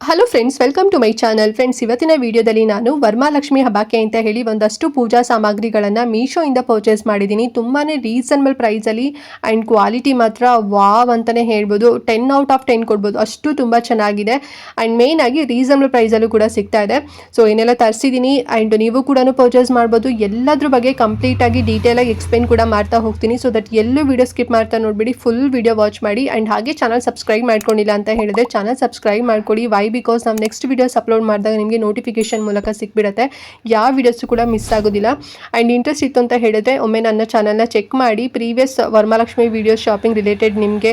Hello friends, welcome to my channel. Friends, ಇವತ್ತಿನ ವಿಡಿಯೋದಲ್ಲಿ ನಾನು ವರಮಹಾಲಕ್ಷ್ಮಿ ಹಬ್ಬಕ್ಕೆ ಅಂತ ಹೇಳಿ ಒಂದಷ್ಟು ಪೂಜಾ ಸಾಮಗ್ರಿಗಳನ್ನು ಮೀಶೋಯಿಂದ ಪರ್ಚೇಸ್ ಮಾಡಿದ್ದೀನಿ. ತುಂಬಾ ರೀಸನಬಲ್ ಪ್ರೈಸಲ್ಲಿ ಆ್ಯಂಡ್ ಕ್ವಾಲಿಟಿ ಮಾತ್ರ ವಾವ್ ಅಂತಲೇ ಹೇಳ್ಬೋದು. 10 ಔಟ್ ಆಫ್ 10 ಕೊಡ್ಬೋದು, ಅಷ್ಟು ತುಂಬ ಚೆನ್ನಾಗಿದೆ. ಆ್ಯಂಡ್ ಮೇಯ್ನ್ ಆಗಿ ರೀಸನಬಲ್ ಪ್ರೈಸಲ್ಲೂ ಕೂಡ ಸಿಗ್ತಾ ಇದೆ. ಸೊ ಏನೆಲ್ಲ ತರಿಸಿದ್ದೀನಿ ಆ್ಯಂಡ್ ನೀವು ಕೂಡ ಪರ್ಚೇಸ್ ಮಾಡ್ಬೋದು. ಎಲ್ಲದ್ರ ಬಗ್ಗೆ ಕಂಪ್ಲೀಟಾಗಿ ಡೀಟೇಲಾಗಿ ಎಕ್ಸ್ಪ್ಲೇನ್ ಕೂಡ ಮಾಡ್ತಾ ಹೋಗ್ತೀನಿ. ಸೊ ದಟ್ ಎಲ್ಲೂ ವಿಡಿಯೋ ಸ್ಕಿಪ್ ಮಾಡ್ತಾ ನೋಡಿಬಿಡಿ, ಫುಲ್ ವಿಡಿಯೋ ವಾಚ್ ಮಾಡಿ. ಆ್ಯಂಡ್ ಹಾಗೆ ಚಾನಲ್ ಸಬ್ಸ್ಕ್ರೈಬ್ ಮಾಡ್ಕೊಂಡಿಲ್ಲ ಅಂತ ಹೇಳಿದ್ರೆ ಚಾನಲ್ ಸಬ್ಸ್ಕ್ರೈಬ್ ಮಾಡ್ಕೊಳ್ಳಿ. ಬಿಕಾಸ್ ನಾವು ನೆಕ್ಸ್ಟ್ ವೀಡಿಯೋಸ್ ಅಪ್ಲೋಡ್ ಮಾಡಿದಾಗ ನಿಮಗೆ ನೋಟಿಫಿಕೇಶನ್ ಮೂಲಕ ಸಿಕ್ಬಿಡುತ್ತೆ, ಯಾವ ವೀಡಿಯೋಸು ಕೂಡ ಮಿಸ್ ಆಗೋದಿಲ್ಲ. ಆ್ಯಂಡ್ ಇಂಟ್ರೆಸ್ಟ್ ಇತ್ತು ಅಂತ ಹೇಳಿದ್ರೆ ಒಮ್ಮೆ ನನ್ನ ಚಾನಲ್ನ ಚೆಕ್ ಮಾಡಿ. Previous Varamahalakshmi videos shopping related ನಿಮಗೆ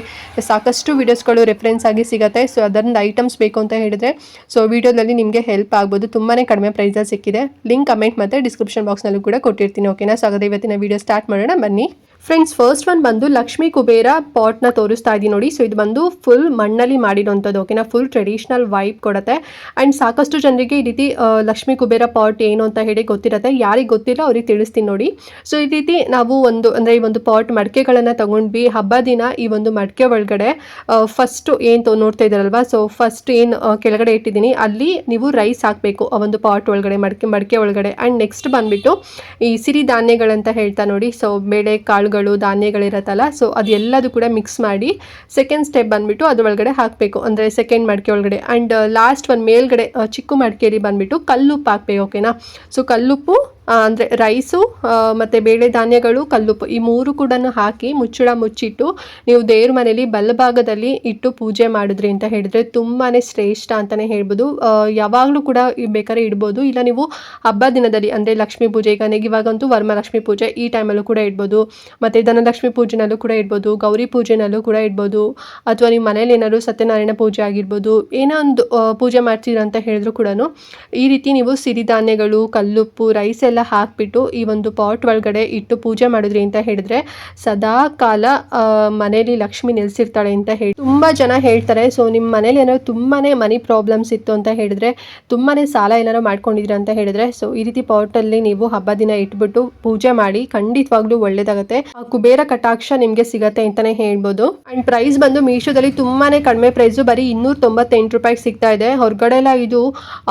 ಸಾಕಷ್ಟು ವೀಡಿಯೋಸ್ಗಳು ರೆಫರೆನ್ಸ್ ಆಗಿ ಸಿಗುತ್ತೆ. ಸೊ ಅದರಿಂದ ಐಟಮ್ಸ್ ಬೇಕು ಅಂತ ಹೇಳಿದ್ರೆ ಸೊ ವೀಡಿಯೋದಲ್ಲಿ ನಿಮಗೆ ಹೆಲ್ಪ್ ಆಗ್ಬೋದು. ತುಂಬಾ ಕಡಿಮೆ ಪ್ರೈಸಲ್ಲಿ ಸಿಕ್ಕಿದೆ. ಲಿಂಕ್ ಕಮೆಂಟ್ ಮತ್ತು ಡಿಸ್ಕ್ರಿಪ್ಷನ್ ಬಾಕ್ಸ್ನಲ್ಲೂ ಕೂಡ ಕೊಟ್ಟಿರ್ತೀನಿ. ಓಕೆನಾ? ಸೊ ಹಾಗಾದ್ರೆ ಇವತ್ತಿನ ವೀಡಿಯೋ ಸ್ಟಾರ್ಟ್ ಮಾಡೋಣ, ಬನ್ನಿ. ಫ್ರೆಂಡ್ಸ್, ಫಸ್ಟ್ ಒನ್ ಬಂದು ಲಕ್ಷ್ಮೀ ಕುಬೇರ ಪಾಟ್ನ ತೋರಿಸ್ತಾ ಇದ್ದೀನಿ ನೋಡಿ. ಸೊ ಇದು ಬಂದು ಫುಲ್ ಮಣ್ಣಲ್ಲಿ ಮಾಡಿರೋಂಥದ್ದು. ಓಕೆನಾ? ಫುಲ್ ಟ್ರೆಡಿಷ್ನಲ್ ವೈಬ್ ಕೊಡುತ್ತೆ. ಆ್ಯಂಡ್ ಸಾಕಷ್ಟು ಜನರಿಗೆ ಈ ರೀತಿ ಲಕ್ಷ್ಮೀ ಕುಬೇರ ಪಾಟ್ ಏನು ಅಂತ ಹೇಳಿ ಗೊತ್ತಿರುತ್ತೆ. ಯಾರಿಗೆ ಗೊತ್ತಿಲ್ಲ ಅವ್ರಿಗೆ ತಿಳಿಸ್ತೀನಿ ನೋಡಿ. ಸೊ ಈ ರೀತಿ ನಾವು ಈ ಒಂದು ಪಾಟ್ ಮಡಿಕೆಗಳನ್ನು ತಗೊಂಡ್ವಿ. ಹಬ್ಬ ದಿನ ಈ ಒಂದು ಮಡಿಕೆ ಒಳಗಡೆ ಫಸ್ಟ್ ಏನು ನೋಡ್ತಾ ಇದ್ದಾರಲ್ವಾ, ಸೊ ಫಸ್ಟ್ ಏನು ಕೆಳಗಡೆ ಇಟ್ಟಿದ್ದೀನಿ ಅಲ್ಲಿ ನೀವು ರೈಸ್ ಹಾಕಬೇಕು ಆ ಒಂದು ಪಾಟ್ ಒಳಗಡೆ, ಮಡಿಕೆ ಒಳಗಡೆ. ಆ್ಯಂಡ್ ನೆಕ್ಸ್ಟ್ ಬಂದುಬಿಟ್ಟು ಈ ಸಿರಿ ಧಾನ್ಯಗಳಂತ ಹೇಳ್ತಾ ನೋಡಿ. ಸೊ ಬೇಳೆ ಕಾಳು ಧಾನ್ಯಗಳಿರತ್ತಲ್ಲ, ಸೊ ಅದೆಲ್ಲದು ಕೂಡ ಮಿಕ್ಸ್ ಮಾಡಿ ಸೆಕೆಂಡ್ ಸ್ಟೆಪ್ ಬಂದ್ಬಿಟ್ಟು ಅದ್ರ ಒಳಗಡೆ ಹಾಕಬೇಕು, ಅಂದರೆ ಸೆಕೆಂಡ್ ಮಡಿಕೆ ಒಳಗಡೆ. ಆ್ಯಂಡ್ ಲಾಸ್ಟ್ ಒಂದು ಮೇಲ್ಗಡೆ ಚಿಕ್ಕ ಮಡಿಕೆಯಲ್ಲಿ ಬಂದ್ಬಿಟ್ಟು ಕಲ್ಲುಪ್ಪು ಹಾಕಬೇಕು. ಓಕೆನಾ? ಸೊ ಕಲ್ಲುಪ್ಪು ಅಂದರೆ ರೈಸು ಮತ್ತು ಬೇಳೆ ಧಾನ್ಯಗಳು, ಕಲ್ಲುಪ್ಪು ಈ ಮೂರು ಕೂಡ ಹಾಕಿ ಮುಚ್ಚಳ ಮುಚ್ಚಿಟ್ಟು ನೀವು ದೇವ್ರ ಮನೇಲಿ ಬಲಭಾಗದಲ್ಲಿ ಇಟ್ಟು ಪೂಜೆ ಮಾಡಿದ್ರಿ ಅಂತ ಹೇಳಿದ್ರೆ ತುಂಬಾ ಶ್ರೇಷ್ಠ ಅಂತಲೇ ಹೇಳ್ಬೋದು. ಯಾವಾಗಲೂ ಕೂಡ ಬೇಕಾದ್ರೆ ಇಡ್ಬೋದು, ಇಲ್ಲ ನೀವು ಹಬ್ಬ ದಿನದಲ್ಲಿ ಅಂದರೆ ಲಕ್ಷ್ಮೀ ಪೂಜೆ, ಈಗ ಇವಾಗಂತೂ ವರಮಹಾಲಕ್ಷ್ಮಿ ಪೂಜೆ ಈ ಟೈಮಲ್ಲೂ ಕೂಡ ಇಡ್ಬೋದು, ಮತ್ತು ಧನಲಕ್ಷ್ಮಿ ಪೂಜೆನಲ್ಲೂ ಕೂಡ ಇಡ್ಬೋದು, ಗೌರಿ ಪೂಜೆನಲ್ಲೂ ಕೂಡ ಇಡ್ಬೋದು, ಅಥವಾ ನಿಮ್ಮ ಮನೇಲಿ ಏನಾದ್ರು ಸತ್ಯನಾರಾಯಣ ಪೂಜೆ ಆಗಿರ್ಬೋದು, ಏನೋ ಒಂದು ಪೂಜೆ ಮಾಡ್ತೀರ ಅಂತ ಹೇಳಿದ್ರು ಕೂಡ ಈ ರೀತಿ ನೀವು ಸಿರಿಧಾನ್ಯಗಳು, ಕಲ್ಲುಪ್ಪು, ರೈಸ್ ಎಲ್ಲ ಹಾಕ್ಬಿಟ್ಟು ಈ ಒಂದು ಪಾಟ್ ಒಳಗಡೆ ಇಟ್ಟು ಪೂಜೆ ಮಾಡಿದ್ರಿ ಅಂತ ಹೇಳಿದ್ರೆ ಸದಾ ಕಾಲ ಮನೇಲಿ ಲಕ್ಷ್ಮಿ ನೆಲೆಸಿರ್ತಾಳೆ ಅಂತ ಹೇಳಿ ತುಂಬಾ ಜನ ಹೇಳ್ತಾರೆ. ಸೊ ನಿಮ್ಮ ಮನೇಲಿ ಏನಾದ್ರು ತುಂಬಾನೇ ಮನಿ ಪ್ರಾಬ್ಲಮ್ಸ್ ಇತ್ತು ಅಂತ ಹೇಳಿದ್ರೆ, ತುಂಬಾನೇ ಸಾಲ ಏನಾರು ಮಾಡ್ಕೊಂಡಿದ್ರಿ ಅಂತ ಹೇಳಿದ್ರೆ, ಸೊ ಈ ರೀತಿ ಪಾಟ್ ಅಲ್ಲಿ ನೀವು ಹಬ್ಬ ದಿನ ಇಟ್ಬಿಟ್ಟು ಪೂಜೆ ಮಾಡಿ ಖಂಡಿತವಾಗ್ಲೂ ಒಳ್ಳೇದಾಗುತ್ತೆ. ಕುಬೇರ ಕಟಾಕ್ಷ ನಿಮ್ಗೆ ಸಿಗತ್ತೆ ಅಂತಾನೆ ಹೇಳ್ಬೋದು. ಅಂಡ್ ಪ್ರೈಸ್ ಬಂದು ಮೀಶೋದಲ್ಲಿ ತುಂಬಾನೇ ಕಡಿಮೆ ಪ್ರೈಸ್, ಬರೀ 298 ರೂಪಾಯಿಗೆ ಸಿಗ್ತಾ ಇದೆ. ಹೊರಗಡೆ ಎಲ್ಲ ಇದು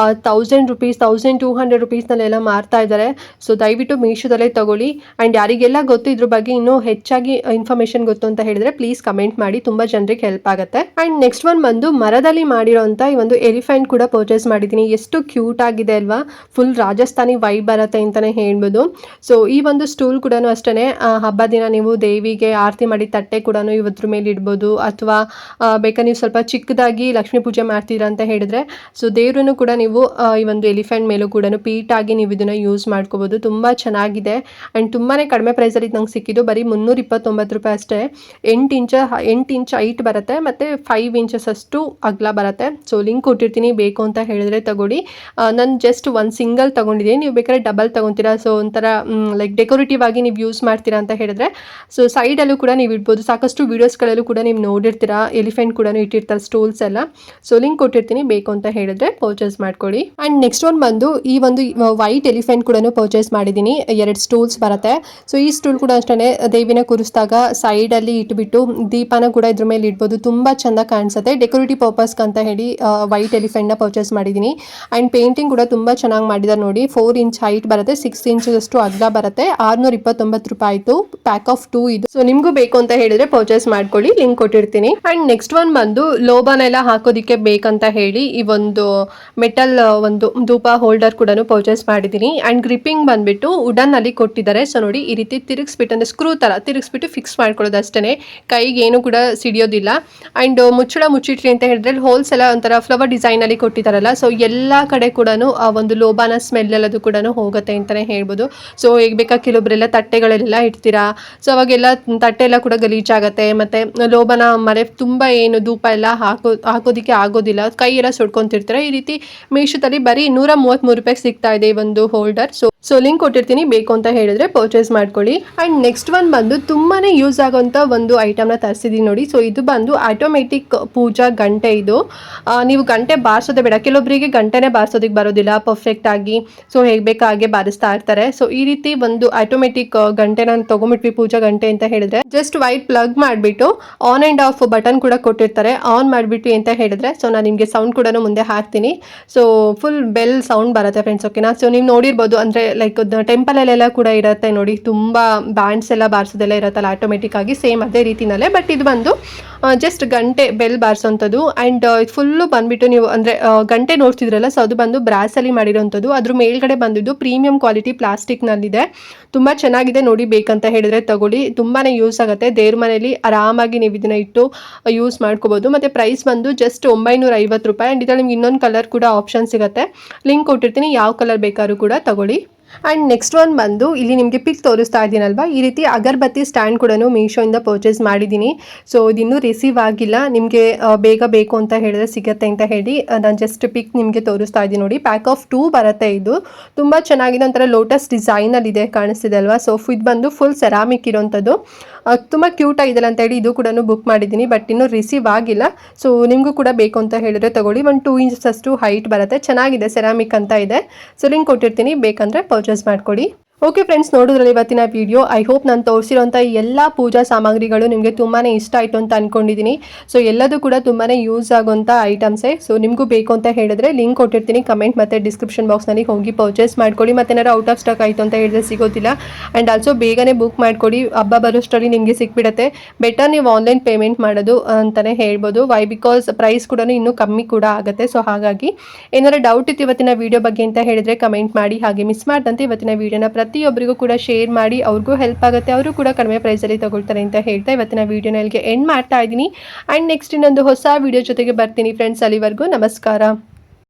1000 ರೂಪೀಸ್, 1200 ರೂಪೀಸ್ನಲ್ಲೆಲ್ಲ ಮಾರ್ತಾ ಇದ್ದಾರೆ. ಸೊ ದಯವಿಟ್ಟು ಮೀಶೋದಲ್ಲೇ ತಗೊಳ್ಳಿ. ಆ್ಯಂಡ್ ಯಾರಿಗೆಲ್ಲ ಗೊತ್ತು ಇದ್ರ ಬಗ್ಗೆ ಇನ್ನೂ ಹೆಚ್ಚಾಗಿ ಇನ್ಫಾರ್ಮೇಶನ್ ಗೊತ್ತು ಅಂತ ಹೇಳಿದ್ರೆ ಪ್ಲೀಸ್ ಕಮೆಂಟ್ ಮಾಡಿ, ತುಂಬಾ ಜನರಿಗೆ ಹೆಲ್ಪ್ ಆಗುತ್ತೆ. ಆ್ಯಂಡ್ ನೆಕ್ಸ್ಟ್ ಒನ್ ಬಂದು ಮರದಲ್ಲಿ ಮಾಡಿರೋಂಥ ಈ ಒಂದು ಎಲಿಫೆಂಟ್ ಕೂಡ ಪರ್ಚೇಸ್ ಮಾಡಿದ್ದೀನಿ. ಎಷ್ಟು ಕ್ಯೂಟ್ ಆಗಿದೆ ಅಲ್ವಾ? ಫುಲ್ ರಾಜಸ್ಥಾನಿ ವೈಬ್ ಬರುತ್ತೆ ಅಂತಾನೆ ಹೇಳ್ಬೋದು. ಸೊ ಈ ಒಂದು ಸ್ಟೂಲ್ ಕೂಡ ಅಷ್ಟೇ, ಹಬ್ಬ ದಿನ ನೀವು ದೇವಿಗೆ ಆರತಿ ಮಾಡಿ ತಟ್ಟೆ ಕೂಡ ಇದ್ರ ಮೇಲೆ ಇಡ್ಬೋದು, ಅಥವಾ ಬೇಕಾದ್ರೆ ನೀವು ಸ್ವಲ್ಪ ಚಿಕ್ಕದಾಗಿ ಲಕ್ಷ್ಮೀ ಪೂಜೆ ಮಾಡ್ತೀರಾ ಅಂತ ಹೇಳಿದ್ರೆ ಸೊ ದೇವ್ರನ್ನು ಕೂಡ ನೀವು ಈ ಒಂದು ಎಲಿಫೆಂಟ್ ಮೇಲೂ ಕೂಡ ಪೀಠಾಗಿ ನೀವು ಇದನ್ನ ಯೂಸ್ ಮಾಡ್ಕೋಬೋದು. ತುಂಬ ಚೆನ್ನಾಗಿದೆ ಆ್ಯಂಡ್ ತುಂಬಾ ಕಡಿಮೆ ಪ್ರೈಸಲ್ಲಿ ನಂಗೆ ಸಿಕ್ಕಿದ್ದು. ಬರೀ 329 ರೂಪಾಯಿ ಅಷ್ಟೇ. 8 ಇಂಚ್ ಹೈಟ್ ಬರುತ್ತೆ ಮತ್ತು 5 ಇಂಚಸ್ ಅಷ್ಟು ಅಗಲ ಬರುತ್ತೆ. ಸೊ ಲಿಂಕ್ ಕೊಟ್ಟಿರ್ತೀನಿ, ಬೇಕು ಅಂತ ಹೇಳಿದ್ರೆ ತಗೊಳ್ಳಿ. ನಾನು ಜಸ್ಟ್ ಒಂದು ಸಿಂಗಲ್ ತೊಗೊಂಡಿದ್ದೀನಿ, ನೀವು ಬೇಕಾದ್ರೆ ಡಬಲ್ ತೊಗೊತೀರಾ. ಸೊ ಒಂಥರ ಲೈಕ್ ಡೆಕೋರೇಟಿವ್ ಆಗಿ ನೀವು ಯೂಸ್ ಮಾಡ್ತೀರಾ ಅಂತ ಹೇಳಿದ್ರೆ ಸೊ ಸೈಡಲ್ಲೂ ಕೂಡ ನೀವು ಇಡ್ಬೋದು. ಸಾಕಷ್ಟು ವೀಡಿಯೋಸ್ಗಳಲ್ಲೂ ಕೂಡ ನೀವು ನೋಡಿರ್ತೀರಾ, ಎಲಿಫೆಂಟ್ ಕೂಡ ಇಟ್ಟಿರ್ತಾರೆ ಸ್ಟೂಲ್ಸ್ ಎಲ್ಲ. ಸೊ ಲಿಂಕ್ ಕೊಟ್ಟಿರ್ತೀನಿ, ಬೇಕು ಅಂತ ಹೇಳಿದ್ರೆ ಪರ್ಚೇಸ್ ಮಾಡ್ಕೊಳ್ಳಿ. ಆ್ಯಂಡ್ ನೆಕ್ಸ್ಟ್ ಒನ್ ಬಂದು ಈ ಒಂದು ವೈಟ್ ಎಲಿಫೆಂಟ್ ಕೂಡ ಪರ್ಚೇಸ್ ಮಾಡಿದ್ದೀನಿ. 2 ಸ್ಟೂಲ್ಸ್ ಬರುತ್ತೆ. ಸೊ ಈ ಸ್ಟೂಲ್ ಕೂಡ ಅಷ್ಟೇ, ದೇವಿನ ಕೂರಿಸಿದಾಗ ಸೈಡಲ್ಲಿ ಇಟ್ಬಿಟ್ಟು ದೀಪನ ಕೂಡ ಇದ್ರ ಮೇಲೆ ಇಡ್ಬೋದು. ತುಂಬ ಚೆಂದ ಕಾಣಿಸುತ್ತೆ. ಡೆಕೋರೇಟಿವ್ ಪರ್ಪಸ್ ಅಂತ ಹೇಳಿ ವೈಟ್ ಎಲಿಫೆಂಟ್ನ ಪರ್ಚೇಸ್ ಮಾಡಿದ್ದೀನಿ. ಆ್ಯಂಡ್ ಪೇಂಟಿಂಗ್ ಕೂಡ ತುಂಬ ಚೆನ್ನಾಗಿ ಮಾಡಿದ್ದಾರೆ ನೋಡಿ. 4 ಇಂಚ್ ಹೈಟ್ ಬರುತ್ತೆ, 6 ಇಂಚಷ್ಟು ಅಗಲ ಬರುತ್ತೆ. 629 ರೂಪಾಯಿ ಆಯಿತು. ಪ್ಯಾಕ್ ಆಫ್ 2 ಇದು. ಸೊ ನಿಮಗೂ ಬೇಕು ಅಂತ ಹೇಳಿದ್ರೆ ಪರ್ಚೇಸ್ ಮಾಡ್ಕೊಳ್ಳಿ, ಲಿಂಕ್ ಕೊಟ್ಟಿರ್ತೀನಿ. ಆ್ಯಂಡ್ ನೆಕ್ಸ್ಟ್ ಒನ್ ಬಂದು ಲೋಬನೆಲ್ಲ ಹಾಕೋದಕ್ಕೆ ಬೇಕಂತ ಹೇಳಿ ಈ ಒಂದು ಮೆಟಲ್ ಒಂದು ಧೂಪ ಹೋಲ್ಡರ್ ಕೂಡ ಪರ್ಚೇಸ್ ಮಾಡಿದ್ದೀನಿ. ಆ್ಯಂಡ್ ಗ್ರಿಪ್ಪಿಂಗ್ ಬಂದ್ಬಿಟ್ಟು ವುಡನ್ ಅಲ್ಲಿ ಕೊಟ್ಟಿದ್ದಾರೆ. ಸೊ ನೋಡಿ ಈ ರೀತಿ ತಿರುಗಿಸ್ಬಿಟ್ಟು, ಅಂದರೆ ಸ್ಕ್ರೂ ತರ ತಿರುಗಿಸ್ಬಿಟ್ಟು ಫಿಕ್ಸ್ ಮಾಡ್ಕೊಳ್ಳೋದು ಅಷ್ಟೇ, ಕೈಗೆ ಏನು ಕೂಡ ಸಿಡಿಯೋದಿಲ್ಲ. ಆ್ಯಂಡ್ ಮುಚ್ಚಳ ಮುಚ್ಚಿಟ್ರಿ ಅಂತ ಹೇಳಿದ್ರೆ ಹೋಲ್ಸ್ ಎಲ್ಲ ಒಂಥರ ಫ್ಲವರ್ ಡಿಸೈನ್ ಅಲ್ಲಿ ಕೊಟ್ಟಿದ್ದಾರಲ್ಲ, ಸೊ ಎಲ್ಲ ಕಡೆ ಕೂಡ ಆ ಒಂದು ಲೋಬಾನ ಸ್ಮೆಲ್ ಎಲ್ಲದು ಕೂಡ ಹೋಗುತ್ತೆ ಅಂತಾನೆ ಹೇಳ್ಬೋದು. ಸೊ ಈಗ ಬೇಕಾ ಕೆಲವೊಬ್ಬರೆಲ್ಲ ತಟ್ಟೆಗಳೆಲ್ಲ ಇಡ್ತೀರಾ, ಸೊ ಅವಾಗೆಲ್ಲ ತಟ್ಟೆ ಎಲ್ಲ ಕೂಡ ಗಲೀಜಾಗತ್ತೆ, ಮತ್ತೆ ಲೋಬಾನ ಮರೆ ತುಂಬ ಏನು ಧೂಪ ಎಲ್ಲ ಹಾಕೋದಿಕ್ಕೆ ಆಗೋದಿಲ್ಲ, ಕೈ ಎಲ್ಲ ಸುಡ್ಕೊಂತಿರ್ತಾರೆ. ಈ ರೀತಿ ಮೀಶೋದಲ್ಲಿ ಬರೀ 133 ರೂಪಾಯಿಗೆ ಸಿಗ್ತಾ ಇದೆ ಈ ಒಂದು ಹೋಲ್ಡರ್. ಸೊ ಸೊ ಲಿಂಕ್ ಕೊಟ್ಟಿರ್ತೀನಿ, ಬೇಕು ಅಂತ ಹೇಳಿದ್ರೆ ಪರ್ಚೇಸ್ ಮಾಡ್ಕೊಳ್ಳಿ. ಆ್ಯಂಡ್ ನೆಕ್ಸ್ಟ್ ಒನ್ ಬಂದು ತುಂಬಾ ಯೂಸ್ ಆಗೋಂಥ ಒಂದು ಐಟಮ್ನ ತರಿಸಿದ್ದೀನಿ ನೋಡಿ. ಸೊ ಇದು ಬಂದು ಆಟೋಮೆಟಿಕ್ ಪೂಜಾ ಗಂಟೆ. ಇದು ನೀವು ಗಂಟೆ ಬಾರಿಸೋದೇ ಬೇಡ. ಕೆಲವೊಬ್ಬರಿಗೆ ಗಂಟೆನೇ ಬಾರಿಸೋದಕ್ಕೆ ಬರೋದಿಲ್ಲ ಪರ್ಫೆಕ್ಟಾಗಿ, ಸೊ ಹೇಗೆ ಬೇಕಾ ಹಾಗೆ ಬಾರಿಸ್ತಾ ಇರ್ತಾರೆ. ಸೊ ಈ ರೀತಿ ಒಂದು ಆಟೋಮೆಟಿಕ್ ಗಂಟೆನ ತೊಗೊಂಬಿಟ್ವಿ ಪೂಜಾ ಗಂಟೆ ಅಂತ ಹೇಳಿದ್ರೆ, ಜಸ್ಟ್ ವೈಟ್ ಪ್ಲಗ್ ಮಾಡಿಬಿಟ್ಟು ಆನ್ ಆ್ಯಂಡ್ ಆಫ್ ಬಟನ್ ಕೂಡ ಕೊಟ್ಟಿರ್ತಾರೆ. ಆನ್ ಮಾಡಿಬಿಟ್ಟು ಅಂತ ಹೇಳಿದ್ರೆ, ಸೊ ನಾನು ನಿಮಗೆ ಸೌಂಡ್ ಕೂಡ ಮುಂದೆ ಹಾಕ್ತೀನಿ. ಸೊ ಫುಲ್ ಬೆಲ್ ಸೌಂಡ್ ಬರುತ್ತೆ ಫ್ರೆಂಡ್ಸ್, ಓಕೆನಾ. ಸೊ ನೀವು ನೋಡಿರ್ಬೋದು, ಅಂದರೆ ಲೈಕ್ ಟೆಂಪಲಲ್ಲೆಲ್ಲ ಕೂಡ ಇರುತ್ತೆ ನೋಡಿ, ತುಂಬ ಬ್ಯಾಂಡ್ಸ್ ಎಲ್ಲ ಬಾರಿಸೋದೆಲ್ಲ ಇರುತ್ತಲ್ಲ ಆಟೋಮೆಟಿಕ್ ಆಗಿ, ಸೇಮ್ ಅದೇ ರೀತಿನಲ್ಲೇ. ಬಟ್ ಇದು ಬಂದು ಜಸ್ಟ್ ಗಂಟೆ ಬೆಲ್ ಬಾರಿಸೋಂಥದ್ದು. ಆ್ಯಂಡ್ ಫುಲ್ಲು ಬಂದುಬಿಟ್ಟು ನೀವು ಅಂದರೆ ಗಂಟೆ ನೋಡ್ತಿದ್ರಲ್ಲ, ಸೊ ಅದು ಬಂದು ಬ್ರಾಸಲ್ಲಿ ಮಾಡಿರೋಂಥದ್ದು. ಅದ್ರ ಮೇಲ್ಗಡೆ ಬಂದಿದ್ದು ಪ್ರೀಮಿಯಂ ಕ್ವಾಲಿಟಿ ಪ್ಲಾಸ್ಟಿಕ್ನಲ್ಲಿದೆ. ತುಂಬ ಚೆನ್ನಾಗಿದೆ ನೋಡಿ, ಬೇಕಂತ ಹೇಳಿದ್ರೆ ತಗೊಳ್ಳಿ. ತುಂಬಾ ಯೂಸ್ ಆಗುತ್ತೆ. ದೇವ್ರ ಮನೆಯಲ್ಲಿ ಆರಾಮಾಗಿ ನೀವು ಇದನ್ನು ಇಟ್ಟು ಯೂಸ್ ಮಾಡ್ಕೋಬೋದು. ಮತ್ತು ಪ್ರೈಸ್ ಬಂದು ಜಸ್ಟ್ 950 ರೂಪಾಯಿ. ಆ್ಯಂಡ್ ಇದರಲ್ಲಿ ನಿಮ್ಗೆ ಇನ್ನೊಂದು ಕಲರ್ ಕೂಡ ಆಪ್ಷನ್ ಸಿಗುತ್ತೆ, ಲಿಂಕ್ ಕೊಟ್ಟಿರ್ತೀನಿ, ಯಾವ ಕಲರ್ ಬೇಕಾದ್ರೂ ಕೂಡ ತಗೊಳ್ಳಿ. ಆ್ಯಂಡ್ ನೆಕ್ಸ್ಟ್ ಒನ್ ಬಂದು ಇಲ್ಲಿ ನಿಮಗೆ ಪಿಕ್ ತೋರಿಸ್ತಾ ಇದ್ದೀನಲ್ವಾ, ಈ ರೀತಿ ಅಗರಬತ್ತಿ ಸ್ಟ್ಯಾಂಡ್ ಕೂಡ ಮೀಶೋಯಿಂದ ಪರ್ಚೇಸ್ ಮಾಡಿದ್ದೀನಿ. ಸೊ ಇದಿನ್ನೂ ರಿಸೀವ್ ಆಗಿಲ್ಲ. ನಿಮಗೆ ಬೇಗ ಬೇಕು ಅಂತ ಹೇಳಿದ್ರೆ ಸಿಗುತ್ತೆ ಅಂತ ಹೇಳಿ ನಾನು ಜಸ್ಟ್ ಪಿಕ್ ನಿಮಗೆ ತೋರಿಸ್ತಾ ಇದ್ದೀನಿ ನೋಡಿ. ಪ್ಯಾಕ್ ಆಫ್ 2 ಬರುತ್ತೆ. ಇದು ತುಂಬ ಚೆನ್ನಾಗಿದೆ, ಒಂಥರ ಲೋಟಸ್ ಡಿಸೈನಲ್ಲಿದೆ, ಕಾಣಿಸ್ತಿದೆ ಅಲ್ವಾ. ಸೊ ಇದು ಬಂದು ಫುಲ್ ಸೆರಾಮಿಕ್ ಇರೋಂಥದ್ದು, ತುಂಬ ಕ್ಯೂಟ್ ಆಗಿದೆಲ್ಲ ಅಂತ ಹೇಳಿ ಇದು ಕೂಡ ಬುಕ್ ಮಾಡಿದ್ದೀನಿ. ಬಟ್ ಇನ್ನೂ ರಿಸೀವ್ ಆಗಿಲ್ಲ. ಸೊ ನಿಮಗೂ ಕೂಡ ಬೇಕು ಅಂತ ಹೇಳಿದ್ರೆ ತಗೊಳ್ಳಿ. ಒಂದು 2 ಇಂಚಸ್ ಅಷ್ಟು ಹೈಟ್ ಬರುತ್ತೆ, ಚೆನ್ನಾಗಿದೆ, ಸೆರಾಮಿಕ್ ಅಂತ ಇದೆ. ಸೊ ಲಿಂಕ್ ಕೊಟ್ಟಿರ್ತೀನಿ, ಬೇಕಂದರೆ ಪರ್ಚೇಸ್ ಮಾಡ್ಕೊಳ್ಳಿ. ಓಕೆ ಫ್ರೆಂಡ್ಸ್, ನೋಡಿದ್ರಲ್ಲ ಇವತ್ತಿನ ವಿಡಿಯೋ. ಐ ಹೋಪ್ ನಾನು ತೋರಿಸಿರೋಂಥ ಎಲ್ಲ ಪೂಜಾ ಸಾಮಗ್ರಿಗಳು ನಿಮಗೆ ತುಂಬಾ ಇಷ್ಟ ಆಯಿತು ಅಂತ ಅಂದ್ಕೊಂಡಿದ್ದೀನಿ. ಸೊ ಎಲ್ಲದೂ ಕೂಡ ತುಂಬಾ ಯೂಸ್ ಆಗೋಂಥ ಐಟಮ್ಸೇ. ಸೊ ನಿಮಗೂ ಬೇಕು ಅಂತ ಹೇಳಿದ್ರೆ ಲಿಂಕ್ ಕೊಟ್ಟಿರ್ತೀನಿ, ಕಮೆಂಟ್ ಮತ್ತು ಡಿಸ್ಕ್ರಿಪ್ಷನ್ ಬಾಕ್ಸ್ನಲ್ಲಿ ಹೋಗಿ ಪರ್ಚೇಸ್ ಮಾಡ್ಕೊಳ್ಳಿ. ಮತ್ತು ಏನಾದ್ರು ಔಟ್ ಆಫ್ ಸ್ಟಾಕ್ ಆಯಿತು ಅಂತ ಹೇಳಿದ್ರೆ ಸಿಗೋದಿಲ್ಲ. ಆ್ಯಂಡ್ ಆಲ್ಸೋ ಬೇಗನೆ ಬುಕ್ ಮಾಡ್ಕೊಳ್ಳಿ, ಹಬ್ಬ ಬರೋಷ್ಟರಲ್ಲಿ ನಿಮಗೆ ಸಿಕ್ಬಿಡುತ್ತೆ. ಬೆಟರ್ ನೀವು ಆನ್ಲೈನ್ ಪೇಮೆಂಟ್ ಮಾಡೋದು ಅಂತಲೇ ಹೇಳ್ಬೋದು. ವೈ ಬಿಕಾಸ್ ಪ್ರೈಸ್ ಕೂಡ ಇನ್ನೂ ಕಮ್ಮಿ ಕೂಡ ಆಗುತ್ತೆ. ಸೊ ಹಾಗಾಗಿ ಏನಾದ್ರು ಡೌಟ್ ಇತ್ತು ಇವತ್ತಿನ ವಿಡಿಯೋ ಬಗ್ಗೆ ಅಂತ ಹೇಳಿದ್ರೆ ಕಮೆಂಟ್ ಮಾಡಿ. ಹಾಗೆ ಮಿಸ್ ಮಾಡ್ದಂತೆ ಇವತ್ತಿನ ವಿಡಿಯೋನ ಪ್ರತಿಯೊಬ್ಬರಿಗೂ ಕೂಡ ಶೇರ್ ಮಾಡಿ, ಅವ್ರಿಗೂ ಹೆಲ್ಪ್ ಆಗುತ್ತೆ, ಅವರು ಕೂಡ ಕಡಿಮೆ ಪ್ರೈಸಲ್ಲಿ ತಗೊಳ್ತಾರೆ ಅಂತ ಹೇಳ್ತಾ ಇವತ್ತಿನ ವಿಡಿಯೋನ ಇಲ್ಲಿಗೆ ಎಂಡ್ ಮಾಡ್ತಾ ಇದ್ದೀನಿ. ಆ್ಯಂಡ್ ನೆಕ್ಸ್ಟ್ ಇನ್ನೊಂದು ಹೊಸ ವಿಡಿಯೋ ಜೊತೆಗೆ ಬರ್ತೀನಿ ಫ್ರೆಂಡ್ಸ್. ಅಲ್ಲಿವರೆಗೂ ನಮಸ್ಕಾರ.